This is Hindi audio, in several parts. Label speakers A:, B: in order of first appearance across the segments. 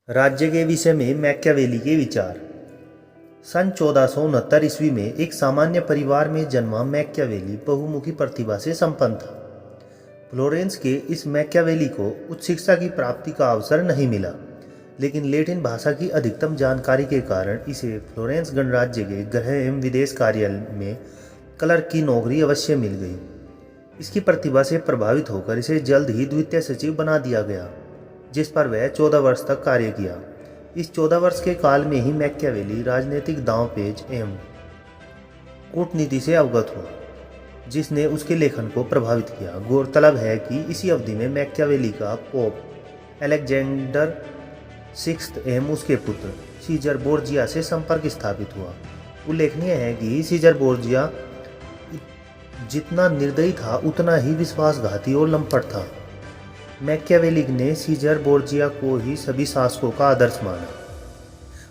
A: राज्य के विषय में मैकियावेली के विचार। सन 1469 ईस्वी में एक सामान्य परिवार में जन्मा मैकियावेली बहुमुखी प्रतिभा से संपन्न था। फ्लोरेंस के इस मैकियावेली को उच्च शिक्षा की प्राप्ति का अवसर नहीं मिला, लेकिन लैटिन भाषा की अधिकतम जानकारी के कारण इसे फ्लोरेंस गणराज्य के गृह एवं विदेश कार्यालय में क्लर्क की नौकरी अवश्य मिल गई। इसकी प्रतिभा से प्रभावित होकर इसे जल्द ही द्वितीय सचिव बना दिया गया, जिस पर वह 14 वर्ष तक कार्य किया। इस 14 वर्ष के काल में ही मैकियावेली राजनीतिक दांवपेच एवं कूटनीति से अवगत हुआ, जिसने उसके लेखन को प्रभावित किया। गौरतलब है कि इसी अवधि में मैकियावेली का पोप अलेक्जेंडर VI एवं उसके पुत्र सीजर बोर्जिया से संपर्क स्थापित हुआ। उल्लेखनीय है कि सीजर बोर्जिया जितना निर्दयी था उतना ही विश्वासघाती और लंपट था। मैकियावेली ने सीजर बोर्जिया को ही सभी शासकों का आदर्श माना।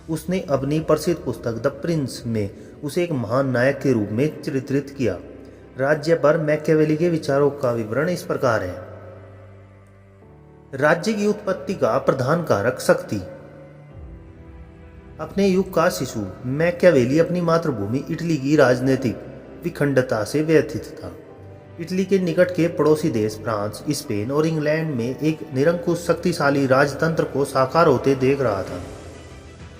A: उसने अपनी प्रसिद्ध पुस्तक द प्रिंस में उसे एक महान नायक के रूप में चित्रित किया। राज्य पर मैकियावेली के विचारों का विवरण इस प्रकार है। राज्य की उत्पत्ति का प्रधान कारक शक्ति। अपने युग का शिशु मैकियावेली अपनी मातृभूमि इटली की राजनीतिक विखंडता से व्यथित था। इटली के निकट के पड़ोसी देश फ्रांस, स्पेन और इंग्लैंड में एक निरंकुश शक्तिशाली राजतंत्र को साकार होते देख रहा था।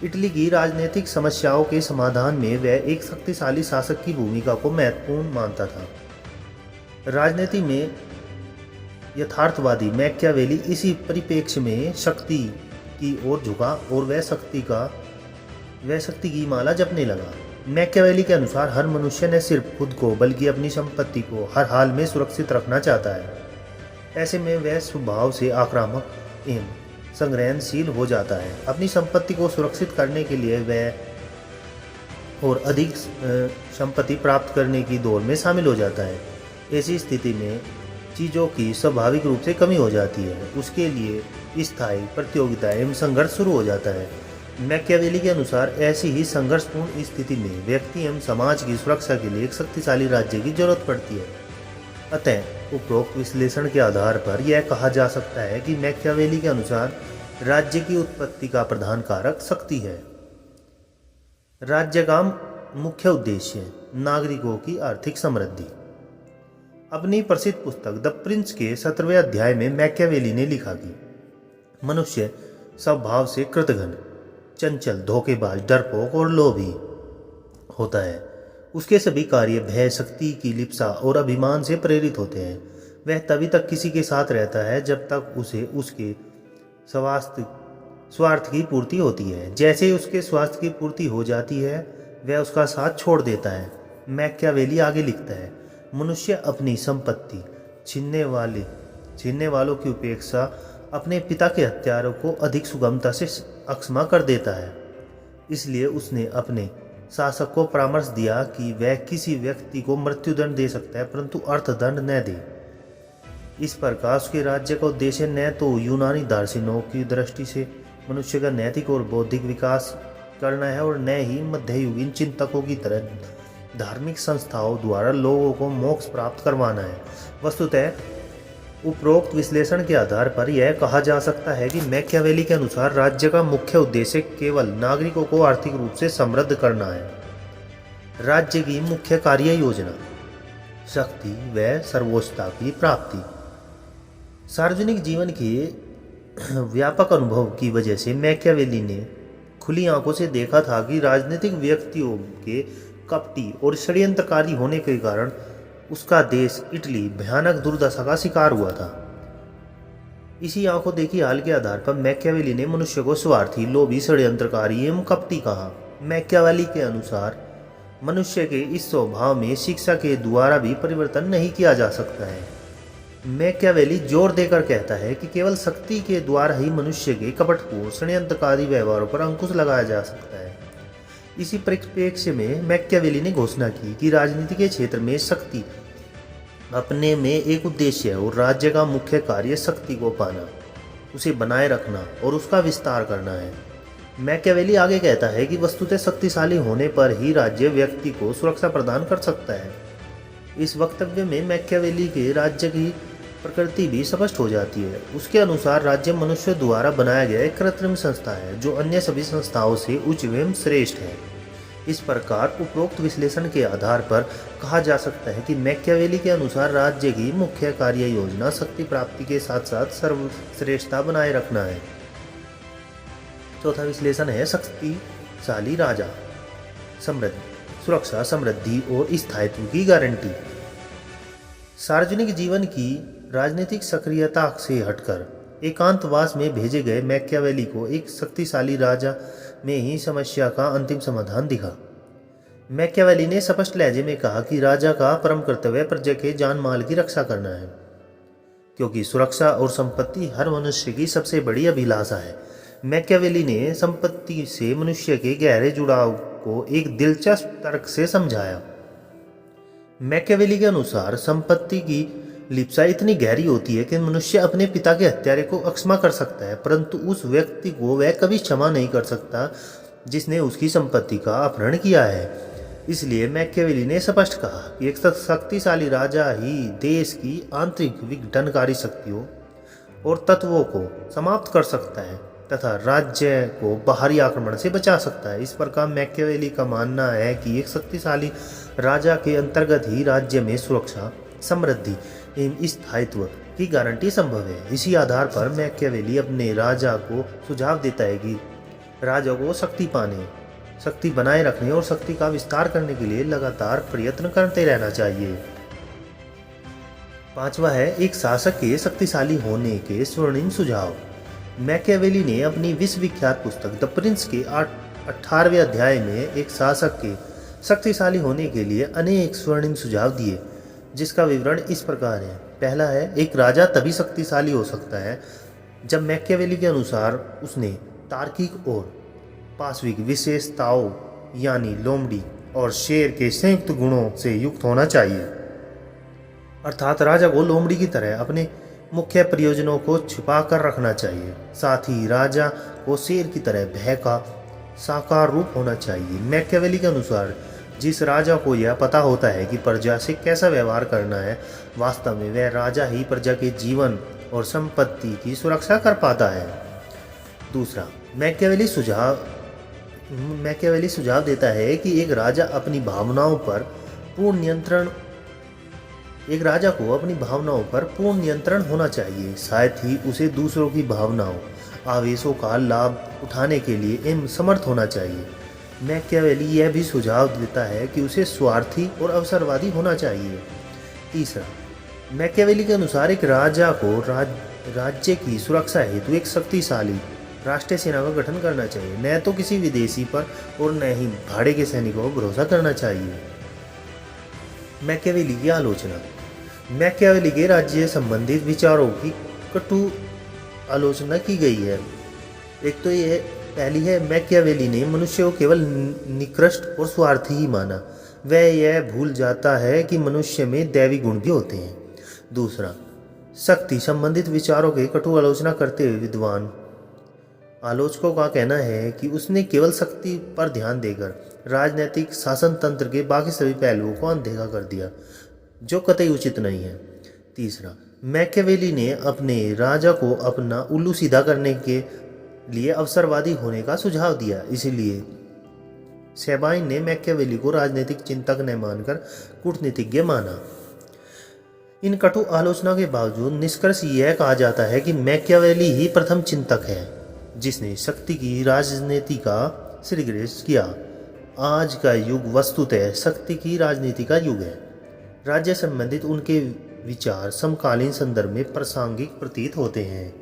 A: इटली की राजनीतिक समस्याओं के समाधान में वह एक शक्तिशाली शासक की भूमिका को महत्वपूर्ण मानता था। राजनीति में यथार्थवादी मैकियावेली इसी परिप्रेक्ष्य में शक्ति की ओर झुका और वह शक्ति की माला जपने लगा। मैकियावेली के अनुसार हर मनुष्य न सिर्फ खुद को बल्कि अपनी संपत्ति को हर हाल में सुरक्षित रखना चाहता है। ऐसे में वह स्वभाव से आक्रामक एवं संग्रहणशील हो जाता है। अपनी संपत्ति को सुरक्षित करने के लिए वह और अधिक संपत्ति प्राप्त करने की दौड़ में शामिल हो जाता है। ऐसी स्थिति में चीज़ों की स्वाभाविक रूप से कमी हो जाती है। उसके लिए स्थायी प्रतियोगिता एवं संघर्ष शुरू हो जाता है। मैकियावेली के अनुसार ऐसी ही संघर्षपूर्ण स्थिति में व्यक्ति एवं समाज की सुरक्षा के लिए एक शक्तिशाली राज्य की जरूरत पड़ती है। अतः उपरोक्त विश्लेषण के आधार पर यह कहा जा सकता है कि मैकियावेली के अनुसार राज्य की उत्पत्ति का प्रधान कारक शक्ति है। राज्य का मुख्य उद्देश्य नागरिकों की आर्थिक समृद्धि। अपनी प्रसिद्ध पुस्तक द प्रिंस के 17वें अध्याय में मैकियावेली ने लिखा कि मनुष्य स्वभाव से कृतघ्न, चंचल, धोखेबाज, डरपोक और लोभी होता है। उसके सभी कार्य भय, शक्ति की लिप्सा और अभिमान से प्रेरित होते हैं। वह तभी तक किसी के साथ रहता है जब तक उसे उसके स्वार्थ की पूर्ति होती है। जैसे ही उसके स्वार्थ की पूर्ति हो जाती है वह उसका साथ छोड़ देता है। मैकियावेली आगे लिखता है, मनुष्य अपनी संपत्ति छीनने वालों की उपेक्षा अपने पिता के हत्यारों को अधिक सुगमता से अक्षमा कर देता है। इसलिए उसने अपने शासक को परामर्श दिया कि वह किसी व्यक्ति को मृत्युदंड दे सकता है परंतु अर्थदंड न दे। इस प्रकार उसके राज्य का उद्देश्य न तो यूनानी दार्शनिकों की दृष्टि से मनुष्य का नैतिक और बौद्धिक विकास करना है और न ही मध्ययुगीन चिंतकों की तरह धार्मिक संस्थाओं द्वारा लोगों को मोक्ष प्राप्त करवाना है। वस्तुतः उपरोक्त विश्लेषण के आधार पर यह कहा जा सकता है कि मैकियावेली के अनुसार राज्य का मुख्य उद्देश्य केवल नागरिकों को आर्थिक रूप से समृद्ध करना है। राज्य की मुख्य कार्य योजना, शक्ति व सर्वोच्चता की प्राप्ति। सार्वजनिक जीवन के व्यापक अनुभव की वजह से मैकियावेली ने खुली आंखों से देखा था कि राजनीतिक व्यक्तियों के कपटी और षड्यंत्रकारी होने के कारण उसका देश इटली भयानक दुर्दशा का शिकार हुआ था। इसी आंखों देखी हाल के आधार पर मैकियावेली ने मनुष्य को स्वार्थी, लोभी, षड्यंत्रकारी एवं कपटी कहा। मैकियावेली के अनुसार मनुष्य के इस स्वभाव में शिक्षा के द्वारा भी परिवर्तन नहीं किया जा सकता है। मैकियावेली जोर देकर कहता है कि केवल शक्ति के द्वारा ही मनुष्य के कपटपूर्ण षड्यंत्रकारी व्यवहारों पर अंकुश लगाया जा सकता है। इसी परिप्रेक्ष्य में मैकियावेली ने घोषणा की कि राजनीति के क्षेत्र में शक्ति अपने में एक उद्देश्य है और राज्य का मुख्य कार्य शक्ति को पाना, उसे बनाए रखना और उसका विस्तार करना है। मैकियावेली आगे कहता है कि वस्तुतः शक्तिशाली होने पर ही राज्य व्यक्ति को सुरक्षा प्रदान कर सकता है। इस वक्तव्य में मैकियावेली के राज्य की प्रकृति भी स्पष्ट हो जाती है। उसके अनुसार राज्य मनुष्य द्वारा बनाया गया एक कृत्रिम संस्था है जो अन्य सभी संस्थाओं से उच्च एवं श्रेष्ठ है। इस प्रकार उपरोक्त विश्लेषण के आधार पर कहा जा सकता है कि मैकियावेली के अनुसार राज्य की मुख्य कार्य योजना शक्ति प्राप्ति के साथ साथ सर्वश्रेष्ठता बनाए रखना है। चौथा विश्लेषण है शक्तिशाली राजा, सुरक्षा, समृद्धि और स्थायित्व की गारंटी। सार्वजनिक जीवन की राजनीतिक सक्रियता से हटकर एकांतवास में भेजे गए मैकियावेली को एक शक्तिशाली राजा में ही समस्या का अंतिम समाधान दिखा। मैकियावेली ने स्पष्ट लहजे में कहा कि राजा का परम कर्तव्य प्रजा के जान माल की रक्षा करना है, क्योंकि सुरक्षा और संपत्ति हर मनुष्य की सबसे बड़ी अभिलाषा है। मैकियावेली ने संपत्ति से मनुष्य के गहरे जुड़ाव को एक दिलचस्प तर्क से समझाया। मैकियावेली के अनुसार संपत्ति की लिप्सा इतनी गहरी होती है कि मनुष्य अपने पिता के हत्यारे को अक्षमा कर सकता है, परंतु उस व्यक्ति को वह कभी क्षमा नहीं कर सकता जिसने उसकी संपत्ति का अपहरण किया है। इसलिए मैकियावेली ने स्पष्ट कहा कि एक शक्तिशाली राजा ही देश की आंतरिक विघटनकारी शक्तियों और तत्वों को समाप्त कर सकता है तथा राज्य को बाहरी आक्रमण से बचा सकता है। इस प्रकार मैकियावेली का मानना है कि एक शक्तिशाली राजा के अंतर्गत ही राज्य में सुरक्षा, समृद्धि एवं स्थायित्व की गारंटी संभव है। इसी आधार पर मैकियावेली अपने राजा को सुझाव देता है कि राजा को शक्ति बनाए रखने और शक्ति का विस्तार करने के लिए लगातार प्रयत्न करते रहना चाहिए। पांचवा है एक शासक के शक्तिशाली होने के स्वर्णिम सुझाव। मैकियावेली ने अपनी विश्वविख्यात पुस्तक द प्रिंस के 18वें अध्याय में एक शासक के शक्तिशाली होने के लिए अनेक स्वर्णिम सुझाव दिए, जिसका विवरण इस प्रकार है। पहला है, एक राजा तभी शक्तिशाली हो सकता है जब मैकियावेली के अनुसार उसने तार्किक और पाशविक विशेषताओं यानी लोमड़ी और शेर के संयुक्त गुणों से युक्त होना चाहिए। अर्थात राजा को लोमड़ी की तरह अपने मुख्य प्रयोजनों को छिपा कर रखना चाहिए। साथ ही राजा को शेर की तरह भय का साकार रूप होना चाहिए। मैकियावेली के अनुसार जिस राजा को यह पता होता है कि प्रजा से कैसा व्यवहार करना है, वास्तव में वह राजा ही प्रजा के जीवन और संपत्ति की सुरक्षा कर पाता है। दूसरा, मैकियावेली सुझाव देता है कि एक राजा को अपनी भावनाओं पर पूर्ण नियंत्रण होना चाहिए। साथ ही उसे दूसरों की भावनाओं, आवेशों का लाभ उठाने के लिए समर्थ होना चाहिए। मैकियावेली यह भी सुझाव देता है कि उसे स्वार्थी और अवसरवादी होना चाहिए। तीसरा, मैकियावेली के अनुसार एक राजा को राज्य की सुरक्षा हेतु एक शक्तिशाली राष्ट्रीय सेना का गठन करना चाहिए, न तो किसी विदेशी पर और न ही भाड़े के सैनिकों पर भरोसा करना चाहिए। मैकियावेली की आलोचना। मैकियावेली के राज्य संबंधित विचारों की कटु आलोचना की गई है। एक तो यह पहली है, मैकियावेली ने मनुष्य को केवल निकृष्ट और स्वार्थी ही माना। वह यह भूल जाता है कि मनुष्य में दैवी गुण भी होते हैं। दूसरा, शक्ति संबंधित विचारों की कटु आलोचना करते हुए विद्वान आलोचकों का कहना है कि उसने केवल शक्ति पर ध्यान देकर राजनीतिक शासन तंत्र के बाकी सभी पहलुओं को अनदेखा कर दिया, जो कतई उचित नहीं है। तीसरा, मैकियावेली ने अपने राजा को अपना उल्लू सीधा करने के लिए अवसरवादी होने का सुझाव दिया। इसलिए सेबाइन ने मैकियावेली को राजनीतिक चिंतक न मानकर कूटनीतिज्ञ माना। इन कटु आलोचना के बावजूद निष्कर्ष यह कहा जाता है कि मैकियावेली ही प्रथम चिंतक है जिसने शक्ति की राजनीति का श्रीगृह किया। आज का युग वस्तुतः शक्ति की राजनीति का युग है। राज्य संबंधित उनके विचार समकालीन संदर्भ में प्रासंगिक प्रतीत होते हैं।